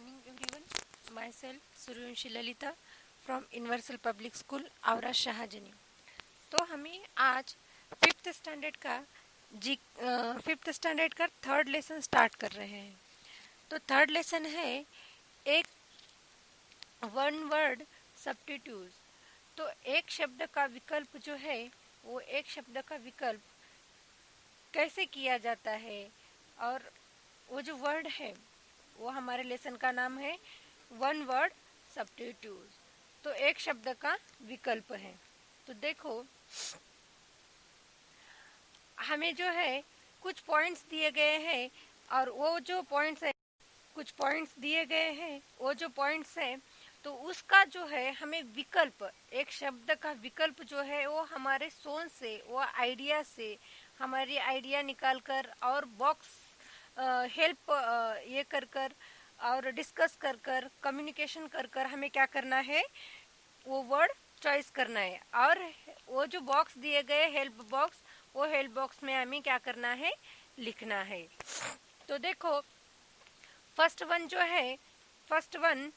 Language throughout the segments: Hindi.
morning everyone. Myself Suryanshi Lalita from Universal Public School आवरा शाहजनी। तो हमें आज फिफ्थ स्टैंडर्ड का थर्ड लेसन स्टार्ट कर रहे हैं। तो थर्ड लेसन है एक वन वर्ड सब्स्टिट्यूट। तो एक शब्द का विकल्प जो है वो एक शब्द का विकल्प कैसे किया जाता है, और वो जो वर्ड है वो हमारे लेसन का नाम है वन वर्ड सब्स्टिट्यूट। तो एक शब्द का विकल्प है। तो देखो, हमें जो है कुछ पॉइंट्स दिए गए हैं, और वो जो पॉइंट्स है कुछ पॉइंट्स दिए गए हैं, वो जो पॉइंट्स है तो उसका जो है हमें विकल्प, एक शब्द का विकल्प जो है वो हमारे सोच से, वो आइडिया से हमारी आइडिया निकाल कर और बॉक्स हेल्प ये कर कर और डिस्कस कर कर कम्युनिकेशन कर कर हमें क्या करना है, वो वर्ड चॉइस करना है। और वो जो बॉक्स दिए गए हेल्प बॉक्स, वो हेल्प बॉक्स में हमें क्या करना है, लिखना है। तो देखो, फर्स्ट वन जो है, first one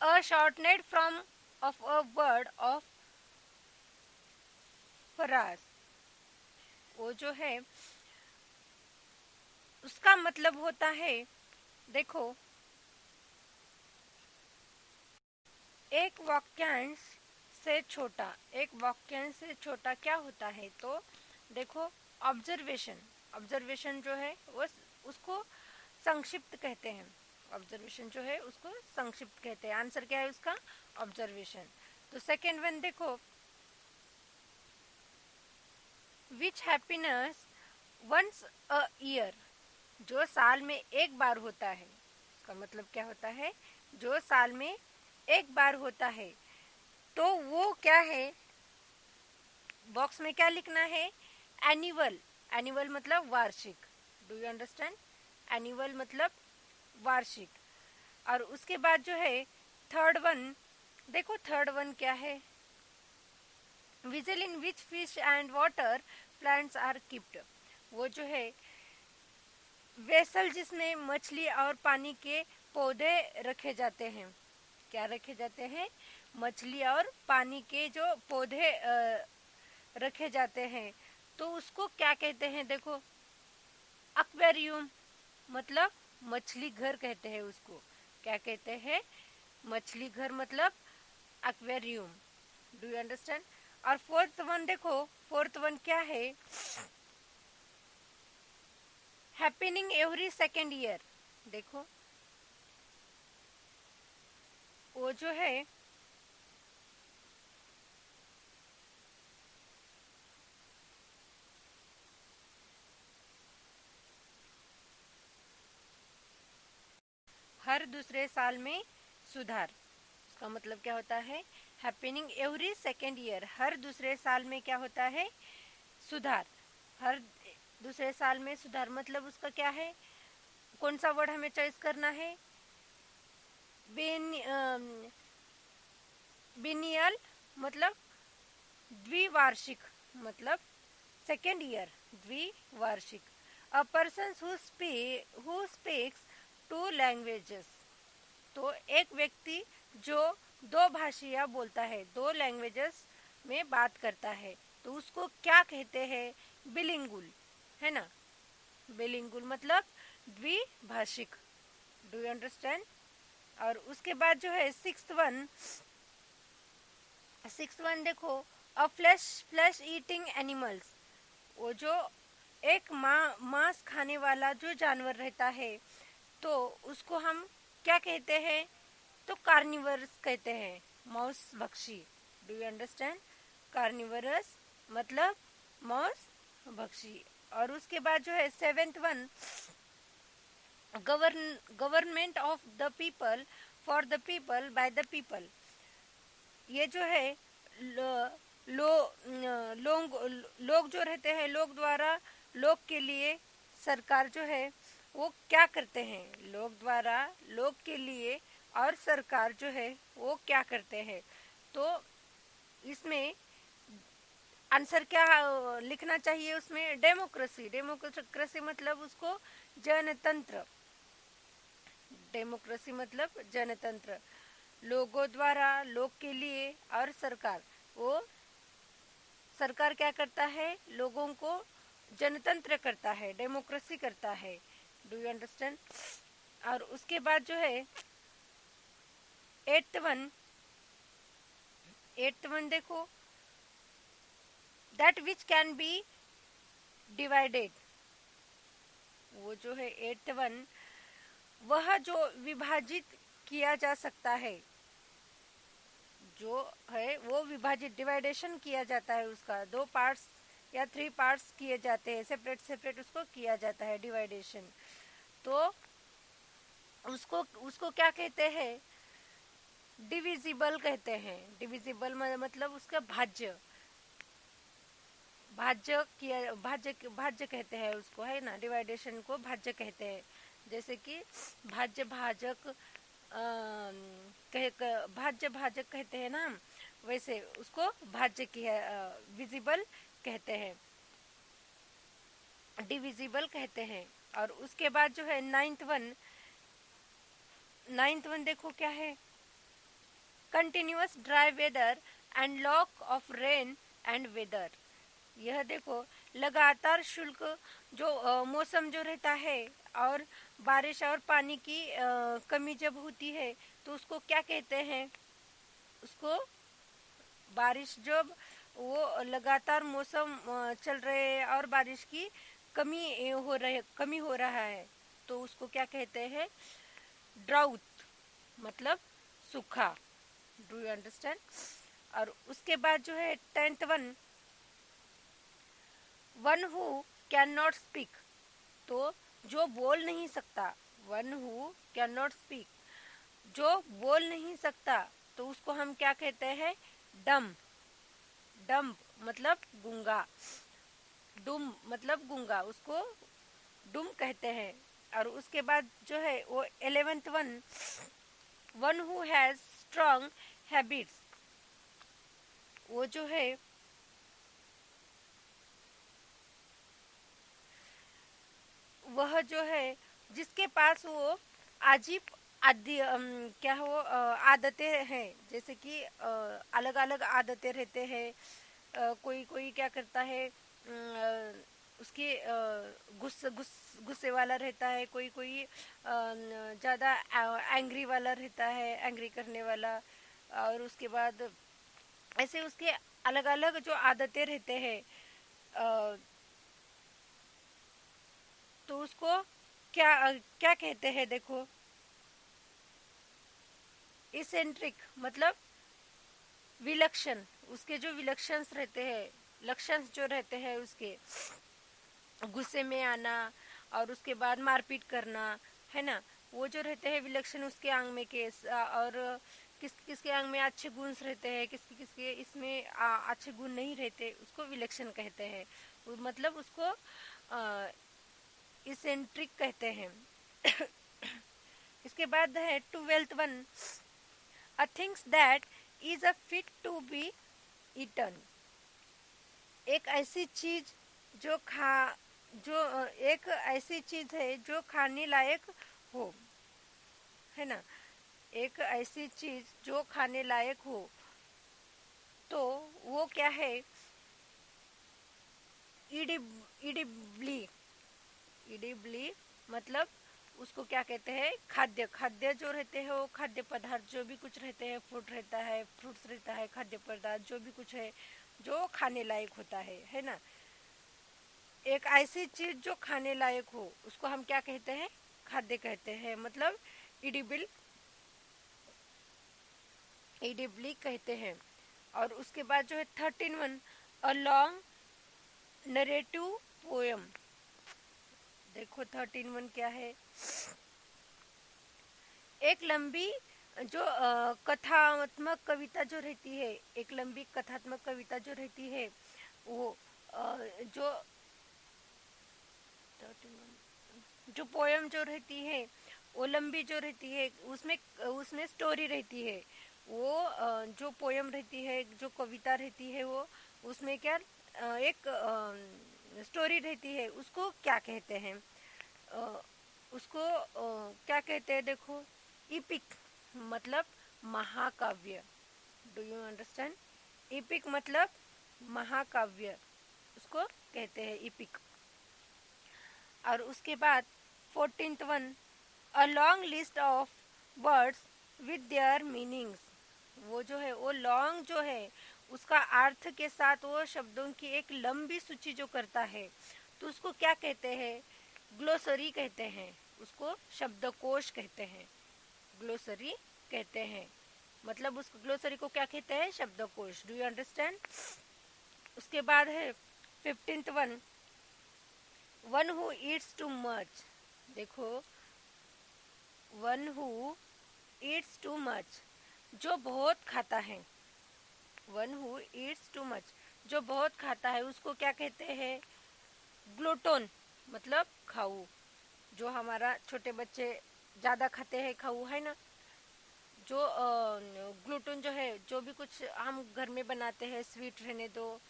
a shortened from of a word of phrase. वो जो है उसका मतलब होता है, देखो, एक वाक्यांश से छोटा, एक वाक्यांश से छोटा क्या होता है। तो देखो, ऑब्जर्वेशन जो है वो उसको संक्षिप्त कहते हैं। ऑब्जर्वेशन जो है उसको संक्षिप्त कहते हैं। आंसर क्या है उसका, ऑब्जर्वेशन। तो सेकेंड वन देखो, विच हैप्पीनेस वंस अ ईयर। जो साल में एक बार होता है, इसका मतलब क्या होता है, जो साल में एक बार होता है। तो वो क्या है, बॉक्स में क्या लिखना है, एनुअल। एनुअल मतलब वार्षिक। डू यू अंडरस्टैंड, एनुअल मतलब वार्षिक। और उसके बाद जो है थर्ड वन, देखो थर्ड वन क्या है, vessel in which fish and water plants are kept. वो जो है वेसल जिसमें मछली और पानी के पौधे रखे जाते हैं। क्या रखे जाते हैं, मछली और पानी के जो पौधे रखे जाते हैं। तो उसको क्या कहते हैं, देखो, एक्वेरियम मतलब मछली घर कहते हैं उसको। क्या कहते हैं, मछली घर मतलब एक्वेरियम। Do you understand. और फोर्थ वन देखो, फोर्थ वन क्या है, हैपनिंग एवरी सेकेंड ईयर। देखो, वो जो है हर दूसरे साल में सुधार। इसका मतलब क्या होता है, हैपनिंग एवरी सेकेंड ईयर, हर दूसरे साल में क्या होता है, सुधार। हर दूसरे साल में सुधार मतलब उसका क्या है, कौन सा वर्ड हमें चॉइस करना है, बिनियल मतलब द्विवार्षिक, मतलब सेकेंड ईयर द्विवार्षिक। A person who speaks to languages. तो एक व्यक्ति जो दो भाषाएं बोलता है, दो लैंग्वेजेस में बात करता है, तो उसको क्या कहते हैं, बिलिंगुल, है ना। बिलिंगुल मतलब द्विभाषिक। Do you understand. और उसके बाद जो है सिक्स्थ वन देखो, अ फ्लैश ईटिंग एनिमल्स। वो जो एक मांस खाने वाला जो जानवर रहता है, तो उसको हम क्या कहते हैं, तो कार्निवरस कहते हैं, मांस भक्षी। डू यू अंडरस्टैंड, कार्निवरस मतलब मांस भक्षी। और उसके बाद जो है seventh one, government of the people for the people by the people. ये जो है लोग जो रहते हैं, लोग द्वारा लोग के लिए, सरकार जो है वो क्या करते हैं, लोग द्वारा लोग के लिए, और सरकार जो है वो क्या करते हैं। तो इसमें आंसर क्या लिखना चाहिए उसमें? डेमोक्रेसी। डेमोक्रेसी मतलब उसको जनतंत्र। डेमोक्रेसी मतलब जनतंत्र, लोगों द्वारा, लोग के लिए। और सरकार, वो सरकार क्या करता है? लोगों को जनतंत्र करता है, डेमोक्रेसी करता है। Do you understand? और उसके बाद जो है एट्थ वन देखो, that which can be divided. वो जो है एट्थ वन, वह जो विभाजित किया जा सकता है, जो है वो विभाजित, डिवाइडेशन किया जाता है उसका, 2 पार्ट्स या 3 पार्ट्स किए जाते हैं, सेपरेट सेपरेट उसको किया जाता है, डिवाइडेशन। तो उसको उसको क्या कहते हैं? डिविजिबल कहते हैं। डिविजिबल मतलब उसका भाज्य, भाज्य कहते हैं उसको, है ना। डिवाइडेशन को भाज्य कहते हैं। जैसे कि भाज्य भाजक, भाज्य भाजक कहते हैं ना हम, वैसे उसको भाज्य की है, विजिबल कहते हैं, डिविजिबल कहते हैं। और उसके बाद जो है नाइन्थ वन देखो क्या है? Continuous dry weather and lack of rain and weather. यह देखो, लगातार शुष्क जो मौसम जो रहता है, और बारिश और पानी की कमी जब होती है, तो उसको क्या कहते हैं? उसको बारिश, जब वो लगातार मौसम चल रहे हैं और बारिश की कमी हो रहा है, तो उसको क्या कहते हैं? ड्राउट, मतलब सूखा। Do you understand? और उसके बाद जो है 10th one who can not speak. तो जो बोल नहीं सकता, one who can not speak, जो बोल नहीं सकता, तो उसको हम क्या कहते हैं? डम। डम मतलब गूंगा, डुम मतलब गूंगा, उसको डुम कहते हैं। और उसके बाद जो है वो 11th one who has strong habits. वो जो है वह जो है जिसके पास वो अजीब क्या हो आदतें हैं, जैसे कि अलग अलग आदतें रहते हैं। कोई कोई क्या करता है, उसके गुस्से वाला रहता है, कोई कोई ज़्यादा एंग्री वाला रहता है, एंग्री करने वाला। और उसके बाद ऐसे उसके अलग अलग जो आदतें रहते हैं, तो उसको क्या क्या कहते हैं? देखो, इसेंट्रिक मतलब विलक्षण। उसके जो विलक्षण रहते हैं, लक्षण जो रहते हैं उसके, गुस्से में आना और उसके बाद मारपीट करना, है ना, वो जो रहते हैं विलक्षण उसके अंग में केस। और किसके अंग में अच्छे गुण रहते हैं, किसके किसके इसमें अच्छे गुण नहीं रहते, उसको विलक्षण कहते हैं। मतलब उसको इसेंट्रिक कहते हैं। इसके बाद है 12th a things that is a fit to be eaten. एक ऐसी चीज जो एक ऐसी चीज है जो खाने लायक हो, है ना। एक ऐसी चीज जो खाने लायक हो, तो वो क्या है? इडिबली। इडिबली मतलब उसको क्या कहते हैं? खाद्य। खाद्य जो रहते हैं वो खाद्य पदार्थ जो भी कुछ रहते हैं, फूड रहता है, फ्रूट्स रहता है, खाद्य पदार्थ जो भी कुछ है जो खाने लायक होता है ना। एक ऐसी चीज जो खाने लायक हो, उसको हम क्या कहते हैं? खाद्य कहते हैं, मतलब इडिबली कहते हैं। और उसके बाद जो है 13 अ लॉन्ग नरेटिव पोएम। देखो 13 क्या है? एक लंबी जो कथात्मक कविता जो रहती है, एक लंबी कथात्मक कविता जो रहती है, वो जो जो पोयम जो रहती है वो लंबी जो रहती है, उसमें उसमें स्टोरी रहती है। वो जो पोयम रहती है, जो कविता रहती है, वो उसमें क्या एक स्टोरी रहती है, उसको क्या कहते हैं? अ, उसको क्या कहते हैं? देखो, इपिक मतलब महाकाव्य। Do you understand? इपिक मतलब महाकाव्य, उसको कहते हैं इपिक। और उसके बाद 14th one, a long list of words with their meanings. वो जो है, वो लॉन्ग जो है उसका अर्थ के साथ वो शब्दों की एक लंबी सूची जो करता है, तो उसको क्या कहते हैं? ग्लोसरी कहते हैं, उसको शब्दकोश कहते हैं, ग्लोसरी कहते हैं। मतलब उस ग्लोसरी को क्या कहते हैं? शब्दकोश। Do you understand? उसके बाद है 15th one, one who eats too much. देखो, one who eats too much, जो बहुत खाता है। One who eats too much, जो बहुत खाता है, उसको क्या कहते हैं? ग्लूटोन मतलब खाऊ। जो हमारा छोटे बच्चे ज़्यादा खाते हैं, खाऊ है ना। जो ग्लूटोन जो है, जो भी कुछ हम घर में बनाते हैं, स्वीट रहने दो,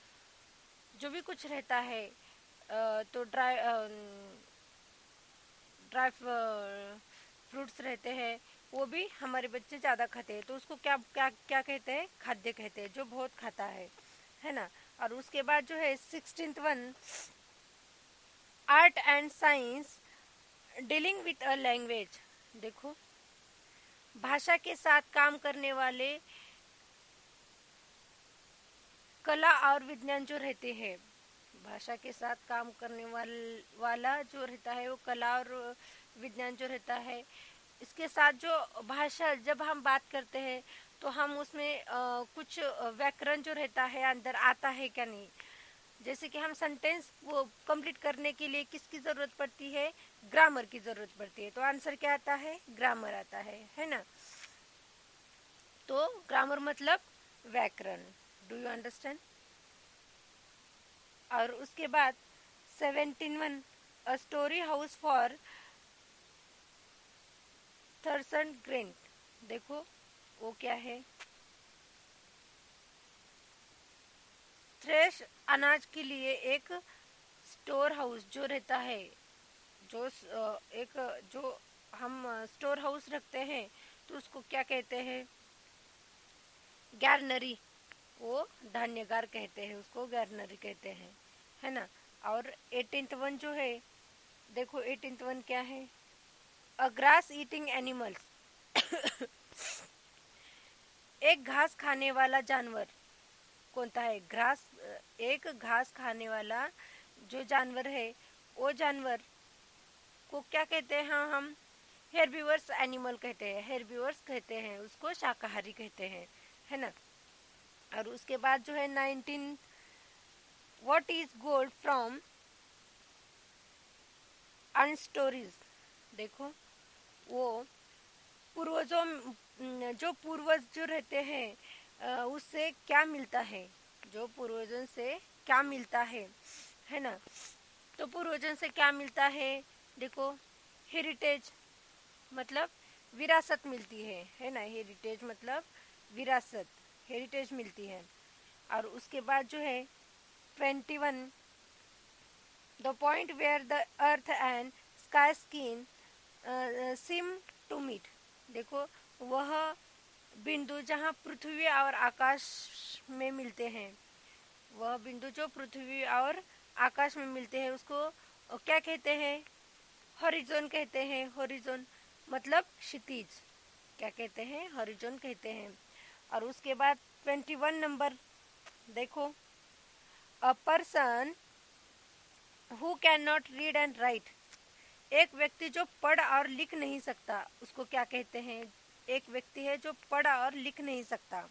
जो भी कुछ रहता है, तो ड्राई ड्राई फ्रूट्स रहते हैं, वो भी हमारे बच्चे ज़्यादा खाते हैं, तो उसको क्या क्या क्या कहते हैं? खाद्य कहते हैं, जो बहुत खाता है ना। और उसके बाद जो है 16th one, art and science dealing with a language. देखो, भाषा के साथ काम करने वाले कला और विज्ञान जो रहते हैं, भाषा के साथ काम करने वाला जो रहता है, वो कला और विज्ञान जो रहता है, इसके साथ जो भाषा जब हम बात करते हैं, तो हम उसमें कुछ व्याकरण जो रहता है अंदर आता है क्या नहीं। जैसे कि हम सेंटेंस वो कंप्लीट करने के लिए किसकी ज़रूरत पड़ती है? ग्रामर की ज़रूरत पड़ती है। तो आंसर क्या आता है? ग्रामर आता है ना। तो ग्रामर मतलब व्याकरण। Do you understand? और उसके बाद 17 one, a story house for thurson grant. देखो, वो क्या है? थ्रेश अनाज के लिए एक स्टोर हाउस जो रहता है, जो एक जो हम स्टोर हाउस रखते हैं, तो उसको क्या कहते हैं? गैरनरी। वो धान्यगार कहते हैं, उसको गैरनरी कहते हैं, है ना। और 18th वन जो है, देखो 18th वन क्या है? अ ग्रास ईटिंग एनिमल्स। एक घास खाने वाला जानवर कौनता है? घास, एक घास खाने वाला जो जानवर है, वो जानवर को क्या कहते हैं? हाँ, हम हेर्बिवर्स एनिमल कहते हैं, हेर्बिवर्स कहते हैं, उसको शाकाहारी कहते हैं, है ना। और उसके बाद जो है 19, व्हाट इज गोल्ड फ्रॉम अनस्टोरीज। देखो, वो पूर्वजों, जो पूर्वज जो रहते हैं, उससे क्या मिलता है? जो पूर्वजों से क्या मिलता है ना। तो पूर्वजों से क्या मिलता है? देखो, हेरिटेज मतलब विरासत मिलती है ना। हेरिटेज मतलब विरासत, हेरिटेज मिलती है। और उसके बाद जो है 21, the point where the earth and sky skin seem to meet. देखो, वह बिंदु जहाँ पृथ्वी और आकाश में मिलते हैं, वह बिंदु जो पृथ्वी और आकाश में मिलते हैं, उसको क्या कहते हैं? हॉरिजॉन कहते हैं। हॉरिजॉन मतलब क्षितिज। क्या कहते हैं? हॉरिजॉन कहते हैं। और उसके बाद 21 नंबर, देखो, a person who can not read and right. एक व्यक्ति जो पढ़ और लिख नहीं सकता, उसको क्या कहते हैं? एक व्यक्ति है जो पढ़ और लिख नहीं सकता,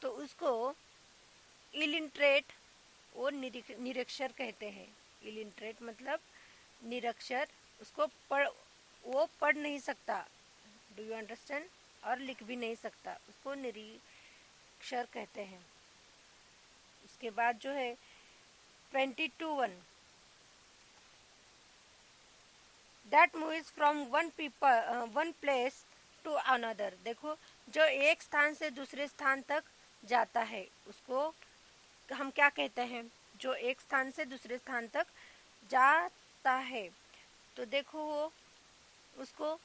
तो उसको इलिटरेट, वो निरक्षर कहते हैं। इलिटरेट मतलब निरक्षर, उसको वो पढ़ नहीं सकता। Do you understand? और लिख भी नहीं सकता, उसको निरक्षर कहते हैं। उसके बाद जो है 22 one, that moves from one place to another. देखो, जो एक स्थान से दूसरे स्थान तक जाता है, उसको हम क्या कहते हैं? जो एक स्थान से दूसरे स्थान तक जाता है। तो देखो वो उसको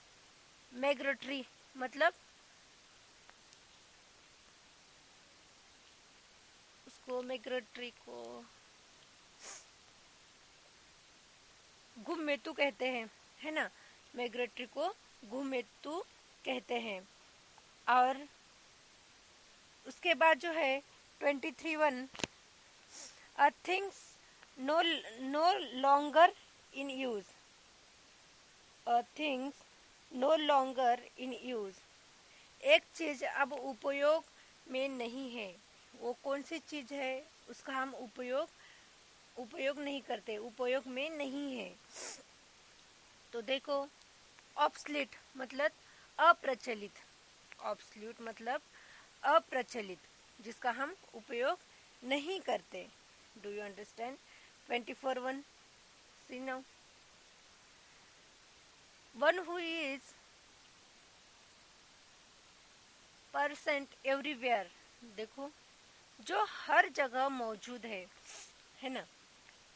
माइग्रेटरी मतलब उसको माइग्रेटरी को घुमेतु कहते हैं, है ना। माइग्रेटरी को घुमेतु कहते हैं। और उसके बाद जो है 23(1) things no longer in use, things no longer in use. एक चीज अब उपयोग में नहीं है। वो कौन सी चीज है उसका हम उपयोग नहीं करते, उपयोग में नहीं है। तो देखो ऑब्सलीट मतलब अप्रचलित, ऑब्सल्यूट मतलब अप्रचलित, जिसका हम उपयोग नहीं करते। Do you understand? 24(1) see now, one who is present everywhere. देखो जो हर जगह मौजूद है ना,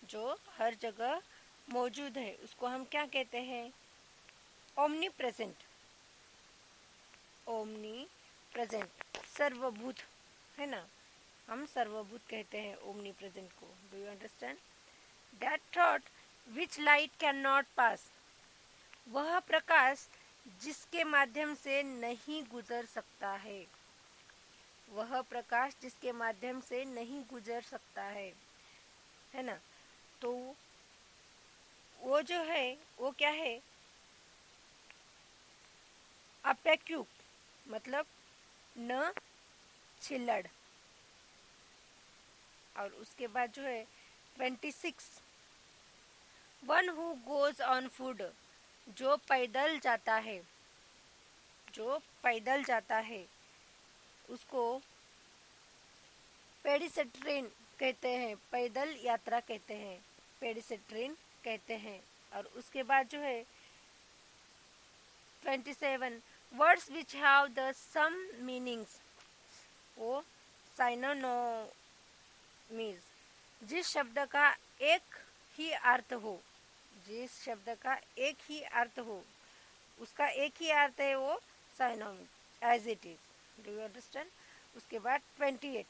जो हर जगह मौजूद है उसको हम क्या कहते हैं? ओमनी प्रेजेंट, ओमनी प्रेजेंट, सर्वभूत, है ना। हम सर्वभूत कहते हैं ओमनी प्रेजेंट को। Do you understand? That thought which light can not pass, वह प्रकाश जिसके माध्यम से नहीं गुजर सकता है, वह प्रकाश जिसके माध्यम से नहीं गुजर सकता है ना। तो वो जो है वो क्या है? अपेक्यू मतलब न छिल्लड़। और उसके बाद जो है 26, one who goes on food, जो पैदल जाता है, जो पैदल जाता है उसको पेडिसेट्रिन कहते हैं, पैदल यात्रा कहते हैं, पेडिसेट्रिन कहते हैं। और उसके बाद जो है 27, words which have the same meanings, वो साइनोनिम्स, जिस शब्द का एक ही अर्थ हो, जिस शब्द का एक ही अर्थ हो उसका एक ही अर्थ है वो synonym, as it is. Do you understand? उसके बाद 28,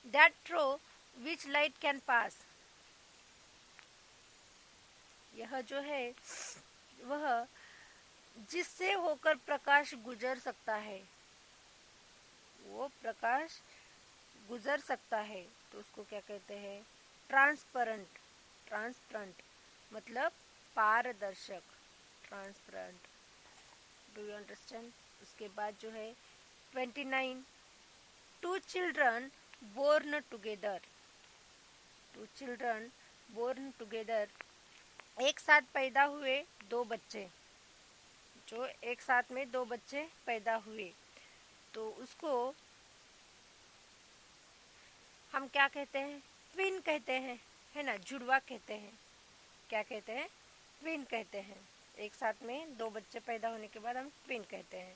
that through which light can pass, यह जो है वह जिससे होकर प्रकाश गुजर सकता है, वो प्रकाश गुजर सकता है। तो उसको क्या कहते हैं? ट्रांसपेरेंट, ट्रांसपेरेंट मतलब पारदर्शक, ट्रांसपेरेंट। Do you understand? उसके बाद जो है 29, two children born together, two children born together, एक साथ पैदा हुए दो बच्चे, जो एक साथ में दो बच्चे पैदा हुए तो उसको हम क्या कहते हैं? ट्विन कहते हैं, है ना, जुड़वा कहते हैं। क्या कहते हैं? ट्विन कहते हैं। एक साथ में दो बच्चे पैदा होने के बाद हम ट्विन कहते हैं।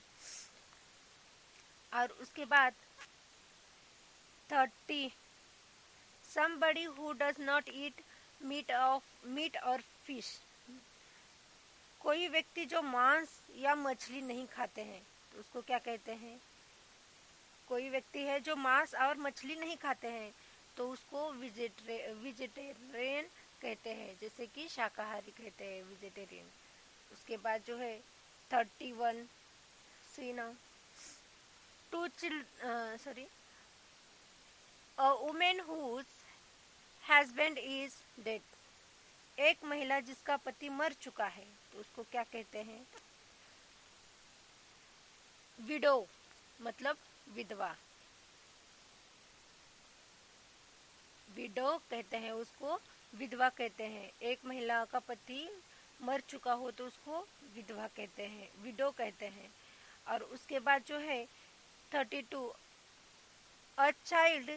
और उसके बाद 30, somebody who does not eat meat or fish, कोई व्यक्ति जो मांस या मछली नहीं खाते हैं तो उसको क्या कहते हैं? कोई व्यक्ति है जो मांस और मछली नहीं खाते हैं तो उसको वेजिटेरियन कहते हैं, जैसे कि शाकाहारी कहते हैं, वेजिटेरियन। उसके बाद जो है 31, सी now, a woman whose husband is dead, एक महिला जिसका पति मर चुका है तो उसको क्या कहते हैं? विडो मतलब विधवा, विडो कहते हैं उसको, विधवा कहते हैं। एक महिला का पति मर चुका हो तो उसको विधवा कहते हैं, विडो कहते हैं। और उसके बाद जो है 32, अ चाइल्ड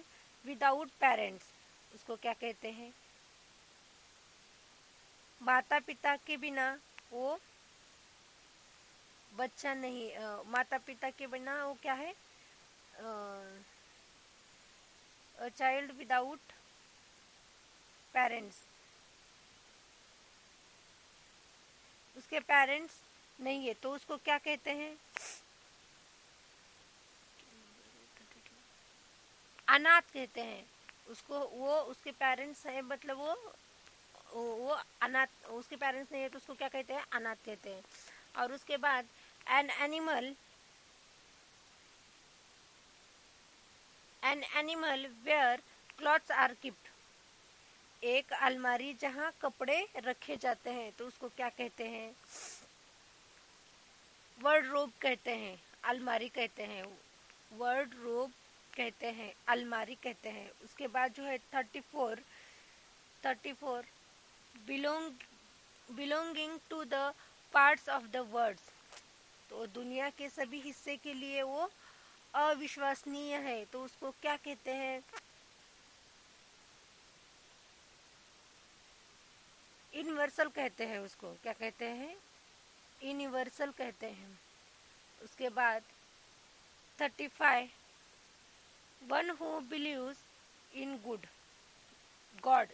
विदाउट पेरेंट्स, उसको क्या कहते हैं? माता पिता के बिना वो बच्चा नहीं, माता पिता के बिना वो क्या है? अ चाइल्ड विदाउट पेरेंट्स नहीं है तो उसको क्या कहते हैं? अनाथ कहते हैं उसको। वो उसके पेरेंट्स है, मतलब वो अनाथ, उसके पेरेंट्स नहीं है तो उसको क्या कहते हैं? अनाथ कहते हैं। और उसके बाद an animal where clothes are kept, एक अलमारी जहाँ कपड़े रखे जाते हैं तो उसको क्या कहते हैं? वर्डरोब कहते हैं, अलमारी कहते हैं। वर्डरोब कहते हैं, अलमारी कहते हैं। उसके बाद जो है 34 belonging to the parts of the words, तो दुनिया के सभी हिस्से के लिए वो अविश्वसनीय है तो उसको क्या कहते हैं? यूनिवर्सल कहते हैं। उसको क्या कहते हैं? यूनिवर्सल कहते हैं। उसके बाद 35 one who believes in God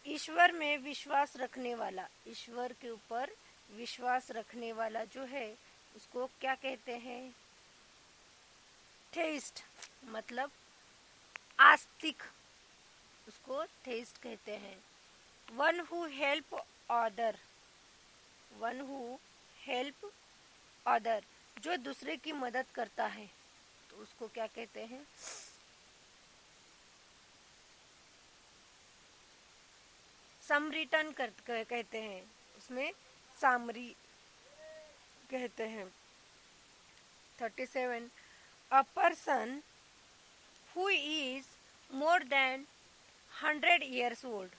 ईश्वर में विश्वास रखने वाला, ईश्वर के ऊपर विश्वास रखने वाला जो है उसको क्या कहते हैं? थेइस्ट, मतलब आस्तिक, उसको थेइस्ट कहते हैं। वन हु हेल्प अदर, जो दूसरे की मदद करता है तो उसको क्या कहते हैं? समरिटन कहते हैं, उसमें सामरी कहते हैं। 37 a person who is more than 100 years old,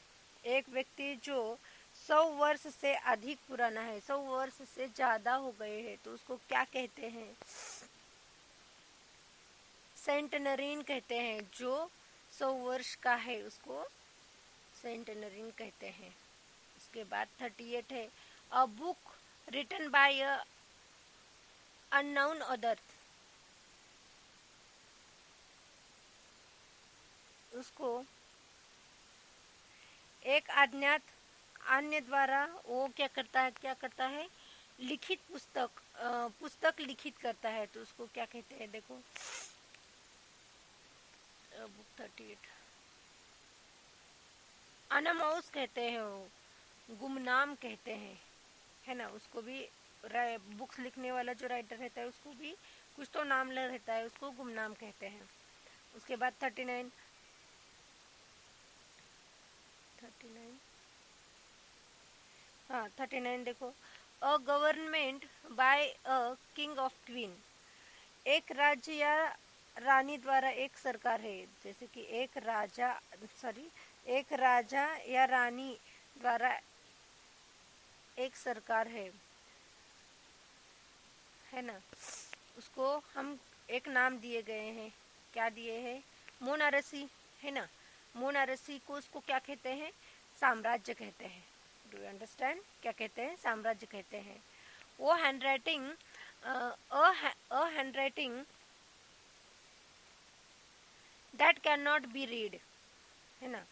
एक व्यक्ति जो 100 वर्ष से अधिक पुराना है, 100 वर्ष से ज्यादा हो गए हैं तो उसको क्या कहते हैं? सेंटनरीन कहते हैं। जो 100 वर्ष का है उसको सेंटनरीन कहते हैं। उसके बाद 38 है a book written by an unknown author, उसको एक अज्ञात अन्य द्वारा वो क्या करता है? लिखित पुस्तक लिखित करता है तो उसको क्या कहते हैं? देखो बुक 38 अनामाउस कहते हैं, वो गुमनाम कहते हैं, है ना। उसको भी बुक्स लिखने वाला जो राइटर रहता है उसको भी कुछ तो नाम रहता है, उसको गुमनाम कहते हैं। उसके बाद 39 देखो a government by a king of queen, एक राज्य या रानी द्वारा एक सरकार है। जैसे कि एक राजा या रानी द्वारा एक सरकार है ना। उसको हम एक नाम दिए गए हैं, क्या दिए हैं? मोनारसी, है ना। मोनारसी को उसको क्या कहते हैं? साम्राज्य कहते हैं। Do you understand? क्या कहते हैं? साम्राज्य कहते हैं। वो handwriting that can not be read, है ना।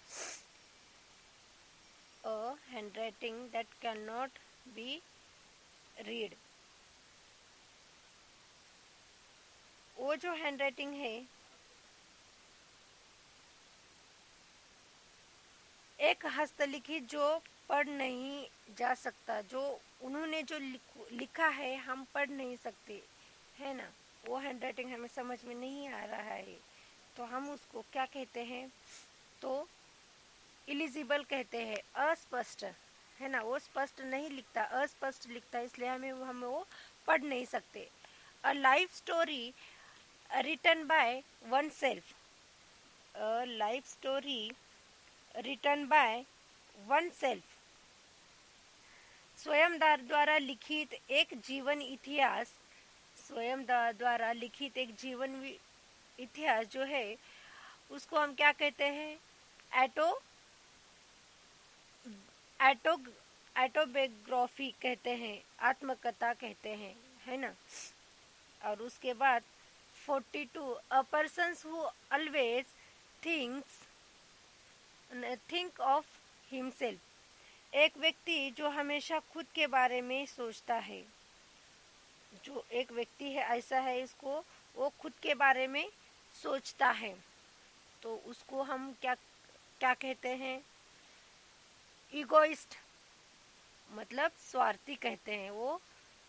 A handwriting that can not be read, वो जो हैंडराइटिंग है एक हस्तलिखित जो पढ़ नहीं जा सकता, जो उन्होंने जो लिखा है हम पढ़ नहीं सकते, है ना। वो हैंडराइटिंग हमें समझ में नहीं आ रहा है तो हम उसको क्या कहते हैं? तो इलिजिबल कहते हैं, अस्पष्ट, है ना। वो स्पष्ट नहीं लिखता, अस्पष्ट लिखता है, इसलिए हम वो पढ़ नहीं सकते। A life story written by one self, a life story written by one self, स्वयं द्वारा लिखित एक जीवन इतिहास, स्वयं द्वारा लिखित एक जीवन इतिहास जो है उसको हम क्या कहते हैं? एटोबायोग्राफी कहते हैं, आत्मकथा कहते हैं, है ना। और उसके बाद 42. A person who always thinks think of himself. एक व्यक्ति जो हमेशा खुद के बारे में सोचता है. जो एक व्यक्ति है ऐसा है, इसको वो खुद के बारे में सोचता है, तो उसको हम क्या क्या कहते हैं? इगोइस्ट, मतलब स्वार्थी कहते हैं. वो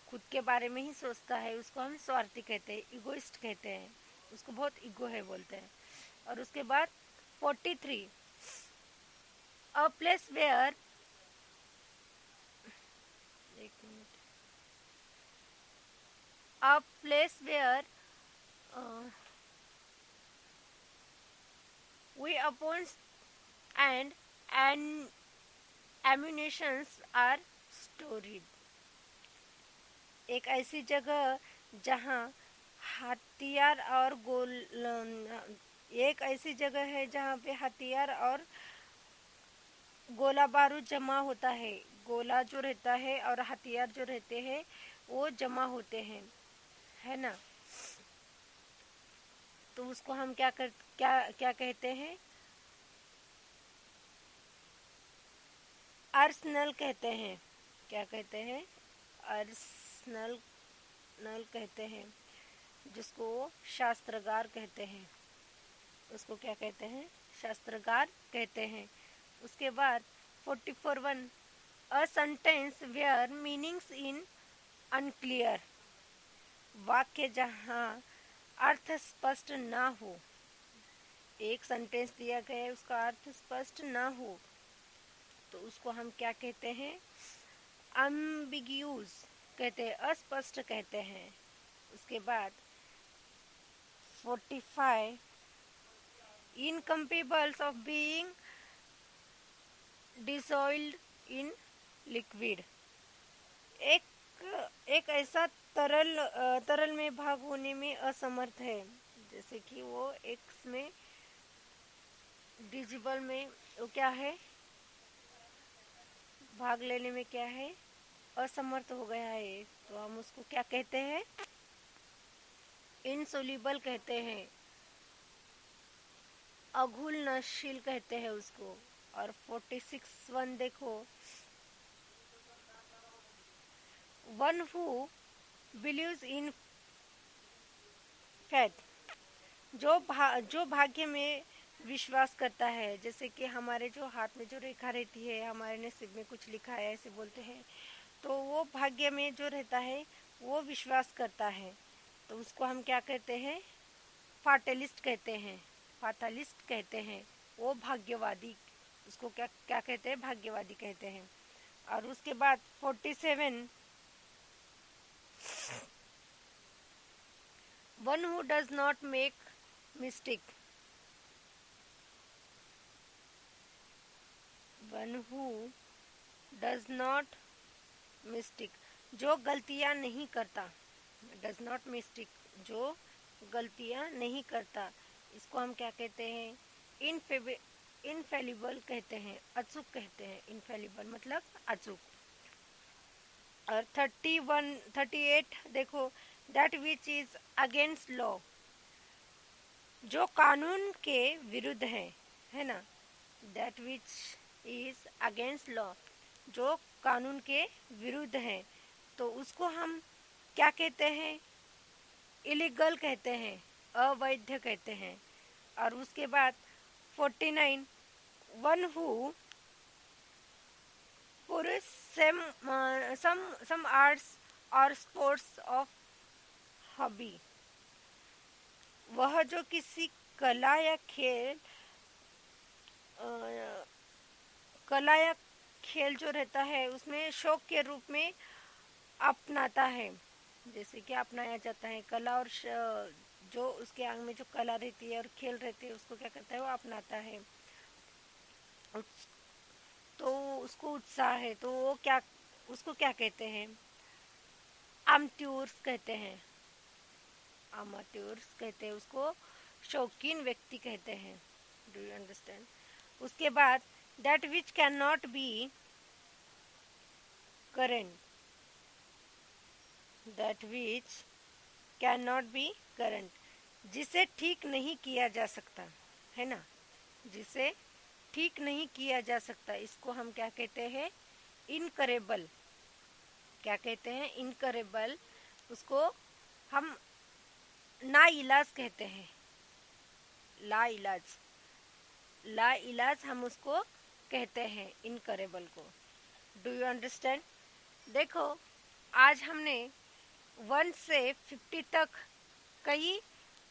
खुद के बारे में ही सोचता है, उसको हम स्वार्थी कहते हैं, इगोइस्ट कहते हैं. उसको बहुत ईगो है बोलते हैं. और उसके बाद 43. अ प्लेस वेयर, एक मिनट, a place where we upon and ammunitions are stored. एक ऐसी जगह जहाँ हथियार और एक ऐसी जगह है जहाँ पे हथियार और गोला बारूद जमा होता है. गोला जो रहता है और हथियार जो रहते हैं वो जमा होते हैं, है ना. तो उसको हम क्या कहते हैं? आर्सनल कहते हैं. क्या कहते हैं? आर्सनल कहते हैं, जिसको शास्त्रागार कहते हैं. उसको क्या कहते हैं? शास्त्रागार कहते हैं. उसके बाद 44. A sentence where meanings in unclear. वाक्य जहाँ अर्थ स्पष्ट ना हो. एक सेंटेंस दिया गया है, उसका अर्थ स्पष्ट ना हो, तो उसको हम क्या कहते हैं? अम्बिग्यूज कहते हैं, अस्पष्ट कहते हैं. उसके बाद 45. Incapables of being dissolved in liquid. एक ऐसा तरल में भाग होने में असमर्थ है. जैसे कि वो एक में डिजिबल में वो क्या है? भाग लेने में क्या है? असमर्थ हो गया है. तो हम उसको क्या कहते हैं? इनसोल्यूबल कहते हैं, अघुलनशील कहते हैं उसको. और 46. देखो, one who believes in faith. जो भाग्य में विश्वास करता है. जैसे कि हमारे जो हाथ में जो रेखा रहती है, हमारे नसीब में कुछ लिखा है ऐसे बोलते हैं, तो वो भाग्य में जो रहता है वो विश्वास करता है, तो उसको हम क्या कहते हैं? फाटलिस्ट कहते हैं. फाटलिस्ट कहते हैं, वो भाग्यवादी. उसको क्या कहते हैं? भाग्यवादी कहते हैं. और उसके बाद 47. One who does not make mistake. One who does not mistake, जो गलतियां नहीं करता. डज नॉट मिस्टेक, जो गलतियां नहीं करता. इसको हम क्या कहते हैं? इनफेलिबल कहते हैं, अचूक कहते हैं. इनफेलिबल मतलब अचूक. और 38 देखो, that which is against law. जो कानून के विरुद्ध है ना. That which is against law, जो कानून के विरुद्ध है, तो उसको हम क्या कहते हैं? इलीगल कहते हैं, अवैध कहते हैं. और उसके बाद 49. वन हु पुरुष सम आर्ट्स और स्पोर्ट्स ऑफ हॉबी. वह जो किसी कला या खेल जो रहता है उसमें शौक के रूप में अपनाता है. जैसे कि अपनाया जाता है कला, और जो उसके आंग में जो कला रहती है और खेल रहती है उसको क्या करता है? वो अपनाता है. तो उसको उत्साह है, तो वो उसको क्या कहते हैं? अमट्योर्स कहते हैं. अमट्योर्स कहते हैं उसको, शौकीन व्यक्ति कहते हैं. Do you understand? उसके बाद that which can not B current. That which can not B current, जिसे ठीक नहीं किया जा सकता, है ना, जिसे ठीक नहीं किया जा सकता, इसको हम क्या कहते हैं, इनकरेबल। क्या कहते हैं, इनकरेबल। उसको हम नाइलाज कहते हैं, लाइलाज, लाइलाज हम उसको कहते हैं, इनकरेबल को। Do you understand? देखो, आज हमने 1 से 50 तक कई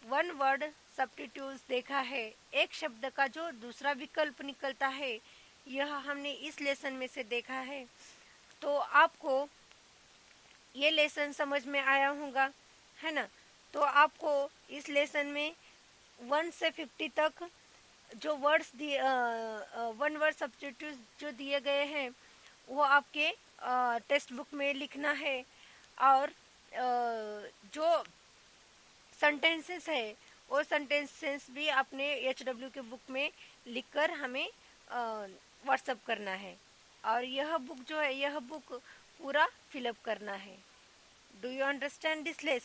वन वर्ड सब्स्टिट्यूट्स देखा है। एक शब्द का जो दूसरा विकल्प निकलता है, यह हमने इस लेसन में से देखा है। तो आपको ये लेसन समझ में आया होगा, है ना। तो आपको इस लेसन में 1 से 50 तक जो वर्ड्स दिए, वन वर्ड सब्स्टिट्यूट जो दिए गए हैं, वो आपके टेक्स्ट बुक में लिखना है। और जो सेंटेंसेस है, वो सेंटेंसेस भी अपने HW के बुक में लिखकर हमें व्हाट्सअप करना है। और यह बुक जो है, यह बुक पूरा फिलअप करना है। Do you understand this lesson?